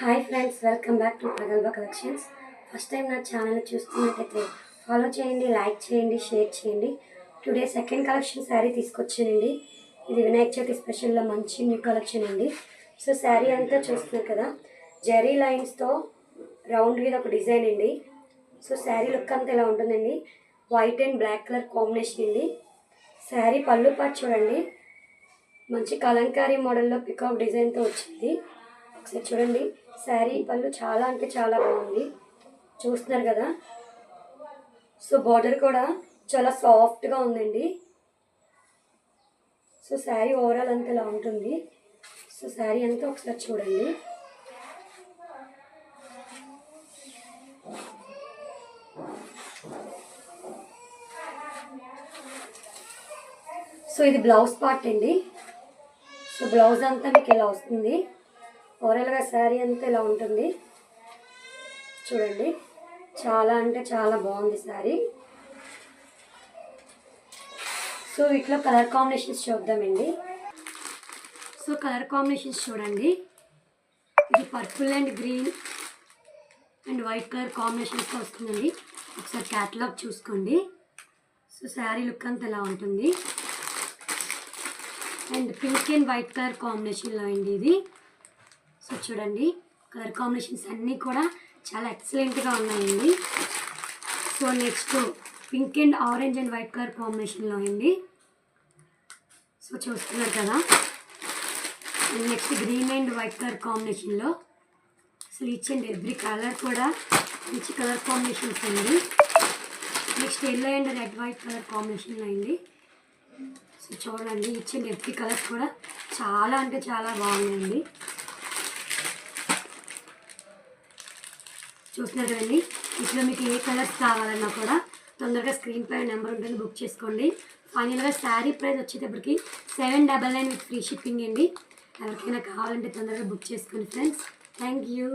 Hi friends, welcome back to Pragalbha collections. First time నా channel చూస్తున్నట్టయితే follow చేయండి, like చేయండి, షేర్ చేయండి. టుడే సెకండ్ కలెక్షన్ శారీ తీసుకొచ్చానండి. ఇది వినాయక చవితి స్పెషల్లో మంచి న్యూ కలెక్షన్ అండి. సో శారీ అంతా చూస్తున్నారు కదా, జెరీ లైన్స్తో రౌండ్ మీద ఒక డిజైన్ అండి. సో శారీ లుక్ అంతా ఇలా ఉంటుందండి. White and black colour combination అండి. శారీ పళ్ళు పాటు చూడండి, మంచి కలంకారీ మోడల్లో పికాక్ డిజైన్తో వచ్చింది. ఒకసారి చూడండి, శారీ పళ్ళు చాలా అంటే చాలా బాగుంది, చూస్తున్నారు కదా. సో బార్డర్ కూడా చాలా సాఫ్ట్గా ఉందండి. సో శారీ ఓవరాల్ అంతా ఇలా ఉంటుంది. సో శారీ అంతా ఒకసారి చూడండి. సో ఇది బ్లౌజ్ పార్ట్ అండి. సో బ్లౌజ్ అంతా మీకు ఇలా వస్తుంది. ఓవరాల్గా శారీ అంతా ఇలా ఉంటుంది చూడండి. చాలా అంటే చాలా బాగుంది శారీ. సో వీటిలో కలర్ కాంబినేషన్స్ చూద్దామండి. సో కలర్ కాంబినేషన్స్ చూడండి, ఇది purple and green and white colour కాంబినేషన్స్తో వస్తుందండి. ఒకసారి క్యాటలాగ్ చూసుకోండి. సో శారీ లుక్ అంతా ఎలా ఉంటుంది. And pink and white colour కాంబినేషన్లో అండి ఇది. సో చూడండి, కలర్ కాంబినేషన్స్ అన్నీ కూడా చాలా ఎక్సలెంట్గా ఉన్నాయండి. So next pink and orange and white colour కాంబినేషన్లో అండి. సో చూస్తున్నారు కదా. Next green and white colour కాంబినేషన్లో. So each and every colour కూడా మంచి కలర్ కాంబినేషన్స్ అండి. Next yellow and red white colour కాంబినేషన్లో అండి. సో చూడండి, ఈచ్ అండ్ ఎవ్రీ కలర్స్ కూడా చాలా అంటే చాలా బాగున్నాయండి. చూస్తున్నారు కదండి. ఇట్లా మీకు ఏ కలర్స్ కావాలన్నా కూడా తొందరగా స్క్రీన్ పై నెంబర్ ఉంటుంది, బుక్ చేసుకోండి. ఫైనల్గా శారీ ప్రైస్ వచ్చేటప్పటికి 799 విత్ ఫ్రీ షిప్పింగ్ అండి. ఎవరికైనా కావాలంటే తొందరగా బుక్ చేసుకోండి ఫ్రెండ్స్. Thank you.